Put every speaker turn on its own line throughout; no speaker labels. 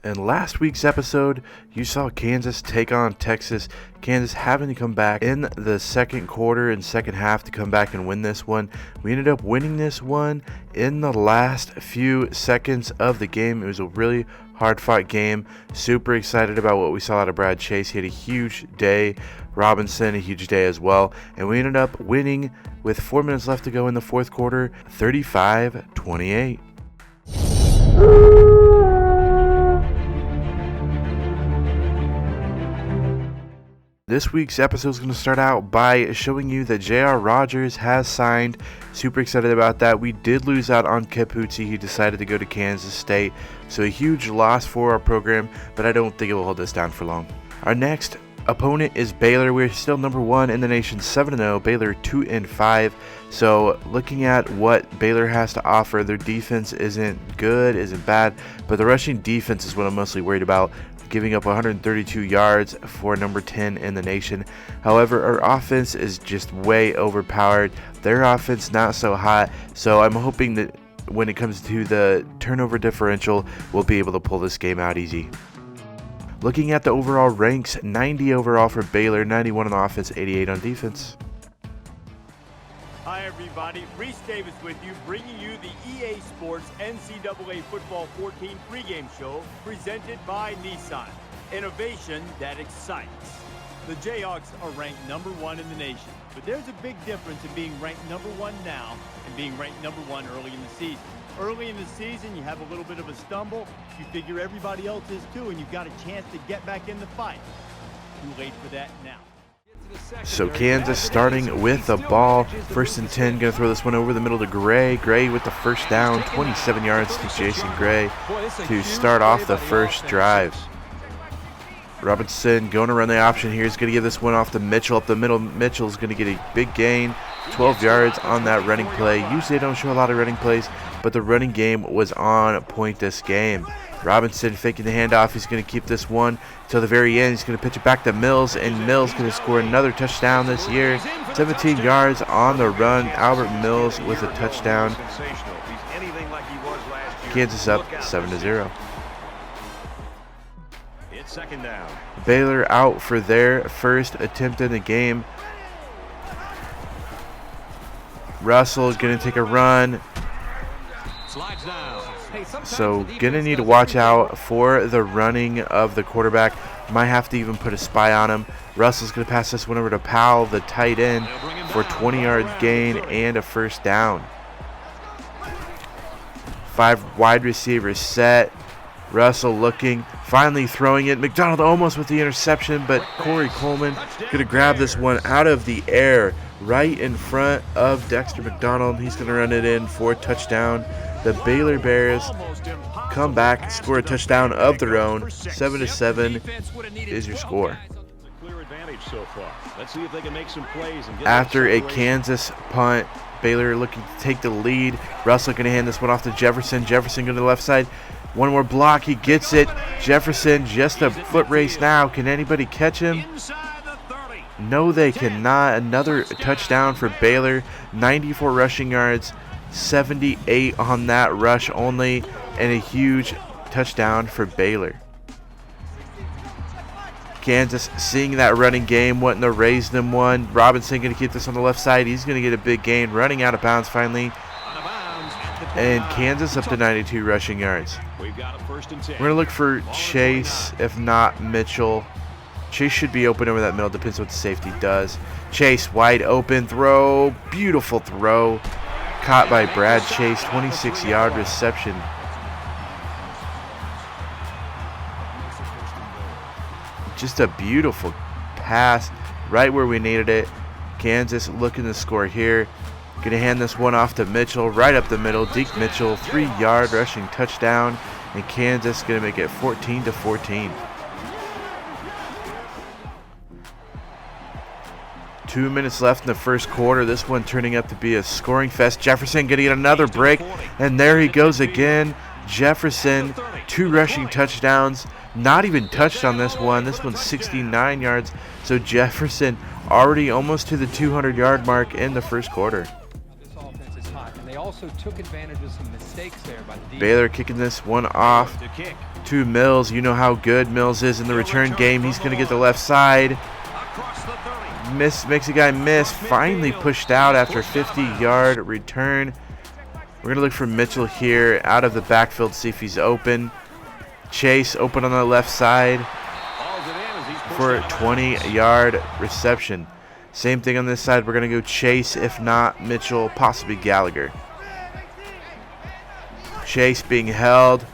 In last week's episode, you saw Kansas take on Texas. Kansas having to come back in the second quarter and second half to come back and win this one. We ended up winning this one in the last few seconds of the game. It was a really hard-fought game. Super excited about what we saw out of Brad Chase. He had a huge day. Robinson, a huge day as well. And we ended up winning with 4 minutes left to go in the fourth quarter, 35-28. This week's episode is going to start out by showing you that J.R. Rodgers has signed. Super excited about that. We did lose out on Capuzzi. He decided to go to Kansas State. So a huge loss for our program, but I don't think it will hold us down for long. Our next opponent is Baylor. We're still number 1 in the nation, 7-0. Baylor 2-5. So looking at what Baylor has to offer, their defense isn't good, isn't bad, but the rushing defense is what I'm mostly worried about, giving up 132 yards for number 10 in the nation. However, our offense is just way overpowered. Their offense not so hot, so I'm hoping that when it comes to the turnover differential, we'll be able to pull this game out easy. Looking at the overall ranks, 90 overall for Baylor, 91 on offense, 88 on defense.
Hi everybody, Reese Davis with you, bringing you the EA Sports NCAA Football 14 pregame show presented by Nissan. Innovation that excites. The Jayhawks are ranked number 1 in the nation, but there's a big difference in being ranked number 1 now and being ranked number 1 early in the season. Early in the season, you have a little bit of a stumble, you figure everybody else is too, and you've got a chance to get back in the fight. Too late for that now.
So Kansas starting with the ball, 1st and 10, going to throw this one over the middle to Gray. Gray with the first down, 27 yards to Jason Gray to start off the first drive. Robinson going to run the option here. He's going to give this one off to Mitchell up the middle. Mitchell's going to get a big gain, 12 yards on that running play. Usually they don't show a lot of running plays, but the running game was on point this game. Robinson faking the handoff. He's going to keep this one till the very end. He's going to pitch it back to Mills, and Mills going to score another touchdown this year. 17 yards on the run. Albert Mills with a touchdown. Kansas up 7-0.
Second down.
Baylor out for their first attempt in the game. Russell is going to take a run. So going to need to watch out for the running of the quarterback. Might have to even put a spy on him. Russell's going to pass this one over to Powell, the tight end, for 20-yard gain and a first down. 5 wide receivers set. Russell looking, finally throwing it. McDonald almost with the interception, but Corey Coleman going to grab this one out of the air right in front of Dexter McDonald. He's going to run it in for a touchdown. The Baylor Bears come back, score a touchdown of their own. 7-7 is your score. After a Kansas punt, Baylor looking to take the lead. Russell going to hand this one off to Jefferson. Jefferson going to the left side. One more block, he gets it. Jefferson, just a foot race now. Can anybody catch him? No, they cannot. Another touchdown for Baylor. 94 rushing yards, 78 on that rush only, and a huge touchdown for Baylor. Kansas seeing that running game, wanting to raise them one. Robinson going to keep this on the left side. He's going to get a big gain, running out of bounds finally. And Kansas up to 92 rushing yards. We're going to look for Chase, if not Mitchell. Chase should be open over that middle, depends what the safety does. Chase, wide open throw, beautiful throw. Caught by Brad Chase, 26-yard reception. Just a beautiful pass right where we needed it. Kansas looking to score here. Going to hand this one off to Mitchell, right up the middle. Deke Mitchell, 3-yard rushing touchdown, and Kansas going to make it 14-14. 2 minutes left in the first quarter. This one turning up to be a scoring fest. Jefferson going to get another break, and there he goes again. Jefferson, 2 rushing touchdowns. Not even touched on this one. This one's 69 yards. So Jefferson already almost to the 200-yard mark in the first quarter.
also took advantage of some mistakes there by the defense.
Baylor kicking this one off to Mills. You know how good Mills is in the return game. He's going to get the left side. Makes a guy miss. Finally pushed out after a 50-yard return. We're going to look for Mitchell here out of the backfield, see if he's open. Chase open on the left side for a 20-yard reception. Same thing on this side. We're going to go Chase, if not Mitchell, possibly Gallagher. Chase being held.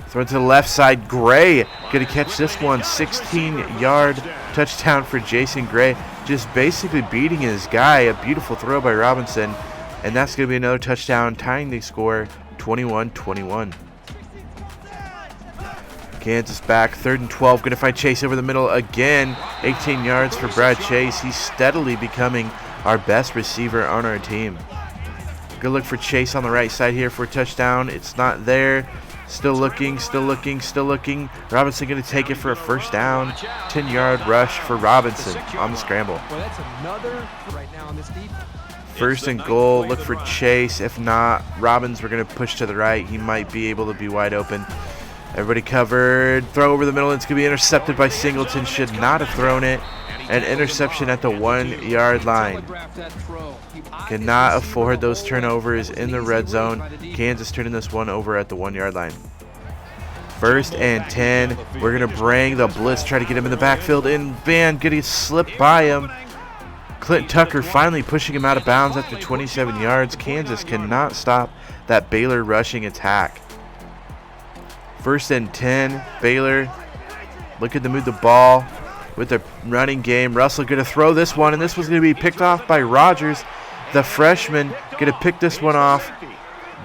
Thrown to the left side. Gray going to catch this one. 16-yard touchdown for Jason Gray. Just basically beating his guy. A beautiful throw by Robinson. And that's going to be another touchdown, tying the score 21-21. Kansas back, 3rd and 12. Going to find Chase over the middle again. 18 yards for Brad Chase. He's steadily becoming our best receiver on our team. Good look for Chase on the right side here for a touchdown. It's not there. Still looking, still looking, still looking. Robinson going to take it for a first down. 10-yard rush for Robinson on the scramble.
Well, that's another right now on this defense.
1st and goal. Look for Chase. If not, Robbins, we're going to push to the right. He might be able to be wide open. Everybody covered. Throw over the middle. It's going to be intercepted by Singleton. Should not have thrown it. An interception at the 1-yard line. Cannot afford those turnovers in the red zone. Kansas turning this one over at the 1-yard line. 1st and 10. We're going to bring the blitz. Try to get him in the backfield. And Van getting slipped by him. Clint Tucker finally pushing him out of bounds after 27 yards. Kansas cannot stop that Baylor rushing attack. 1st and 10. Baylor looking to move the ball with the running game. Russell going to throw this one, and this was going to be picked off by Rogers. The freshman going to pick this one off.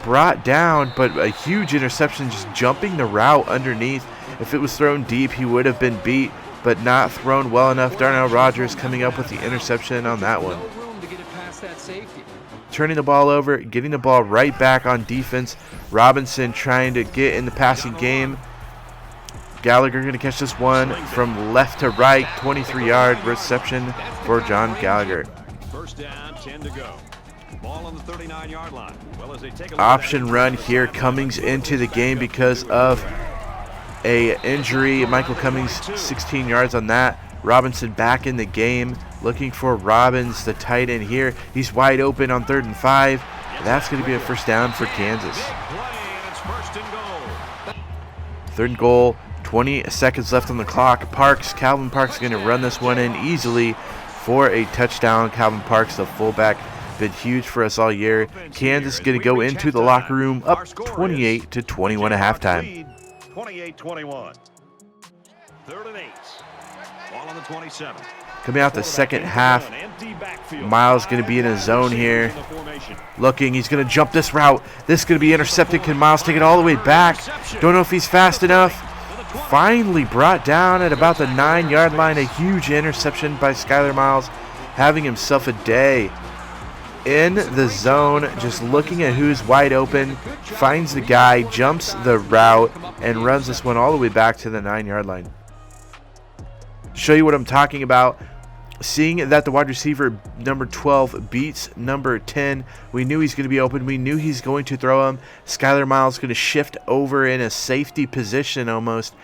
Brought down, but a huge interception, just jumping the route underneath. If it was thrown deep, he would have been beat, but not thrown well enough. Darnell Rogers coming up with the interception on that one. Turning the ball over, getting the ball right back on defense. Robinson trying to get in the passing game. Gallagher going to catch this one from left to right. 23-yard reception for John Gallagher.
1st down, 10 to go. Ball on the 39-yard line. Well, as they take a
option run here. Cummings into the game because of a injury. Michael Cummings 16 yards on that. Robinson back in the game, looking for Robbins, the tight end here. He's wide open on 3rd and 5. That's going to be a first down for Kansas. 3rd and goal, 20 seconds left on the clock. Calvin Parks going to run this one in easily for a touchdown. Calvin Parks, the fullback, been huge for us all year. Kansas going to go into the locker room up 28-21 at halftime.
28-21. 3rd and 8. Ball on the 27.
Coming out the second half, Miles going to be in a zone here. Looking, he's going to jump this route. This is going to be intercepted. Can Miles take it all the way back? Don't know if he's fast enough. Finally brought down at about the 9-yard line. A huge interception by Skylar Miles, having himself a day. In the zone, just looking at who's wide open, finds the guy, jumps the route, and runs this one all the way back to the 9-yard line. Show you what I'm talking about. Seeing that the wide receiver number 12 beats number 10, we knew he's going to be open. We knew he's going to throw him. Skylar Miles going to shift over in a safety position almost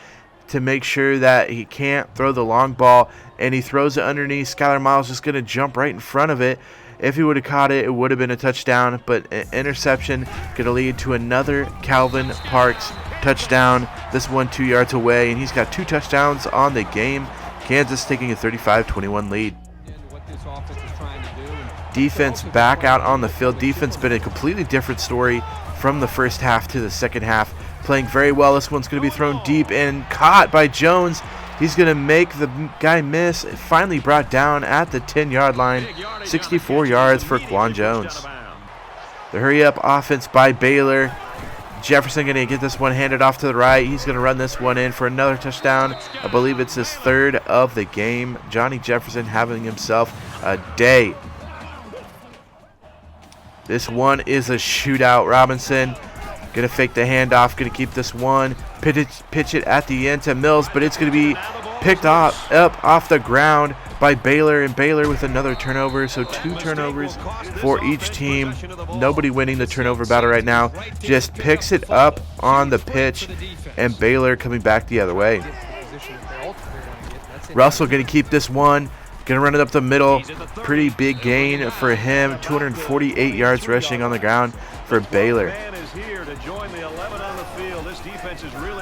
to make sure that he can't throw the long ball, and he throws it underneath. Skylar Miles just going to jump right in front of it. If he would have caught it, it would have been a touchdown, but an interception going to lead to another Calvin Parks touchdown. This one 2 yards away, and he's got 2 touchdowns on the game. Kansas taking a 35-21 lead. Defense back out on the field. Defense been a completely different story from the first half to the second half. Playing very well. This one's going to be thrown deep and caught by Jones. He's going to make the guy miss. Finally brought down at the 10-yard line. 64 yards for Quan Jones. The hurry-up offense by Baylor. Jefferson going to get this one handed off to the right. He's going to run this one in for another touchdown. I believe it's his 3rd of the game. Johnny Jefferson having himself a day. This one is a shootout. Robinson going to fake the handoff. Going to keep this one. Pitch it at the end to Mills, but it's going to be picked up off the ground by Baylor, and Baylor with another turnover. So 2 turnovers for each team. Nobody winning the turnover battle right now. Just picks it up on the pitch, and Baylor coming back the other way. Russell going to keep this one. Going to run it up the middle. Pretty big gain for him. 248 yards rushing on the ground for Baylor.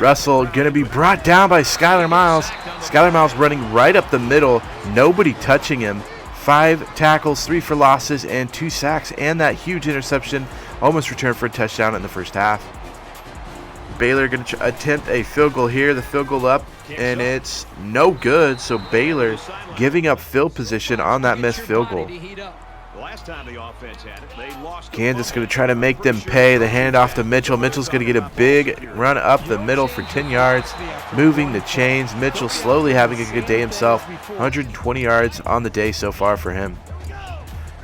Russell going to be brought down by Skylar Miles. Skylar Miles running right up the middle. Nobody touching him. 5 tackles, 3 for losses, and 2 sacks. And that huge interception almost returned for a touchdown in the first half. Baylor going to attempt a field goal here. The field goal up, and it's no good. So Baylor giving up field position on that missed field goal. Kansas going to try to make them pay. The handoff to Mitchell. Mitchell's going to get a big run up the middle for 10 yards, moving the chains. Mitchell slowly having a good day himself. 120 yards on the day so far for him.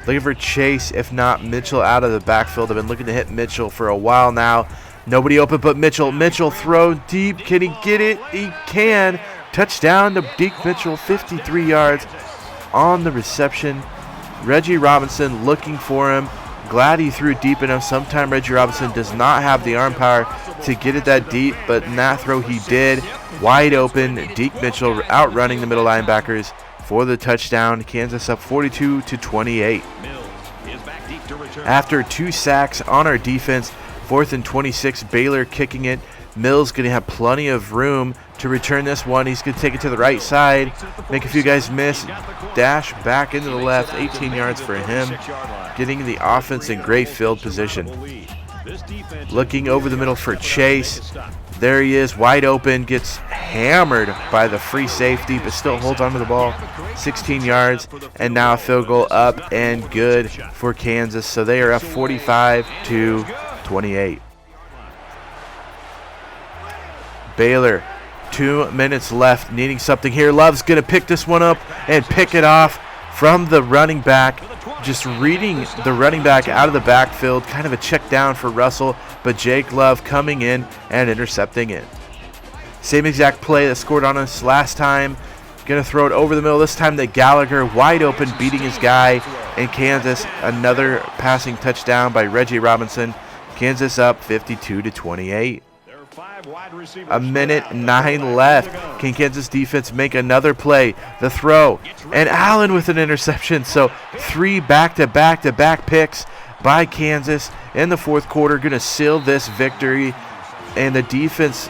Looking for Chase, if not Mitchell out of the backfield. I've been looking to hit Mitchell for a while now. Nobody open but Mitchell. Mitchell throw deep. Can he get it? He can. Touchdown to Deke Mitchell, 53 yards on the reception. Reggie Robinson looking for him. Glad he threw deep enough. Sometime Reggie Robinson does not have the arm power to get it that deep, but in that throw he did. Wide open. Deke Mitchell outrunning the middle linebackers for the touchdown. Kansas up 42-28. After 2 sacks on our defense, 4th and 26, Baylor kicking it. Mills going to have plenty of room to return this one. He's going to take it to the right side, make a few guys miss, dash back into the left, 18 yards for him, getting the offense in great field position. Looking over the middle for Chase. There he is, wide open, gets hammered by the free safety, but still holds onto the ball. 16 yards, and now a field goal up and good for Kansas. So they are up 45-28. Baylor, 2 minutes left, needing something here. Love's going to pick this one up and pick it off from the running back. Just reading the running back out of the backfield. Kind of a check down for Russell, but Jake Love coming in and intercepting it. Same exact play that scored on us last time. Going to throw it over the middle. This time to Gallagher, wide open, beating his guy. And Kansas, another passing touchdown by Reggie Robinson. Kansas up 52-28. A minute 9 left. Can Kansas defense make another play? The throw. And Allen with an interception. So 3 back-to-back picks by Kansas in the fourth quarter. Going to seal this victory. And the defense,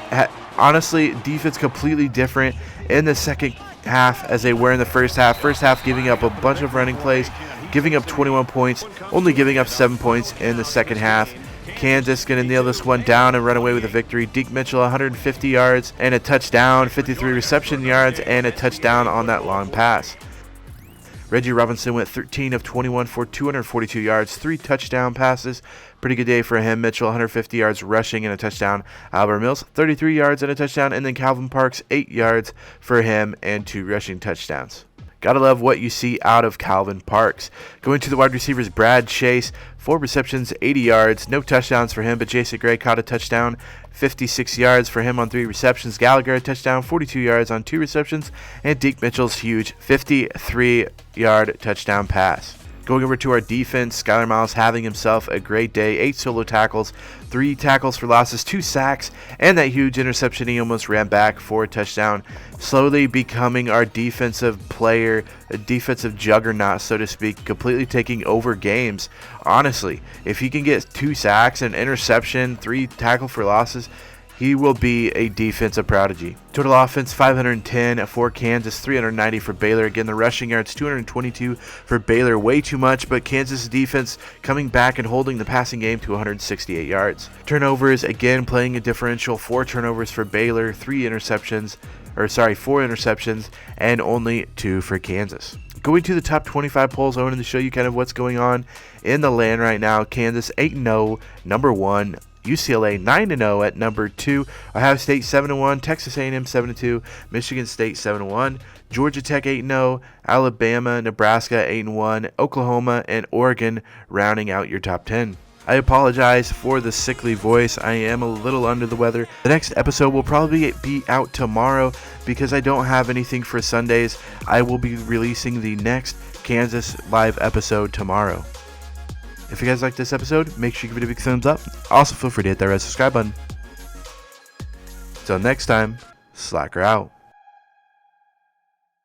honestly, defense completely different in the second half as they were in the first half. First half giving up a bunch of running plays, giving up 21 points, only giving up 7 points in the second half. Kansas going to nail this one down and run away with a victory. Deke Mitchell, 150 yards and a touchdown, 53 reception yards, and a touchdown on that long pass. Reggie Robinson went 13 of 21 for 242 yards, 3 touchdown passes. Pretty good day for him. Mitchell, 150 yards rushing and a touchdown. Albert Mills, 33 yards and a touchdown. And then Calvin Parks, 8 yards for him and 2 rushing touchdowns. Gotta love what you see out of Calvin Parks. Going to the wide receivers, Brad Chase, 4 receptions, 80 yards. No touchdowns for him, but Jason Gray caught a touchdown, 56 yards for him on 3 receptions. Gallagher, a touchdown, 42 yards on 2 receptions. And Deke Mitchell's huge 53-yard touchdown pass. Going over to our defense, Skylar Miles having himself a great day. 8 solo tackles, 3 tackles for losses, 2 sacks, and that huge interception he almost ran back for a touchdown. Slowly becoming our defensive player, a defensive juggernaut, so to speak, completely taking over games. Honestly, if he can get 2 sacks, an interception, 3 tackle for losses, he will be a defensive prodigy. Total offense, 510 for Kansas, 390 for Baylor. Again, the rushing yards, 222 for Baylor. Way too much, but Kansas defense coming back and holding the passing game to 168 yards. Turnovers, again, playing a differential. 4 turnovers for Baylor, 4 interceptions, and only 2 for Kansas. Going to the top 25 polls, I wanted to show you kind of what's going on in the land right now. Kansas 8-0, number 1. UCLA 9-0 at number 2, Ohio State 7-1, Texas A&M 7-2, Michigan State 7-1, Georgia Tech 8-0, Alabama, Nebraska 8-1, Oklahoma, and Oregon rounding out your top 10. I apologize for the sickly voice. I am a little under the weather. The next episode will probably be out tomorrow because I don't have anything for Sundays. I will be releasing the next Kansas live episode tomorrow. If you guys like this episode, make sure you give it a big thumbs up. Also, feel free to hit that red subscribe button. Until next time, Slacker out.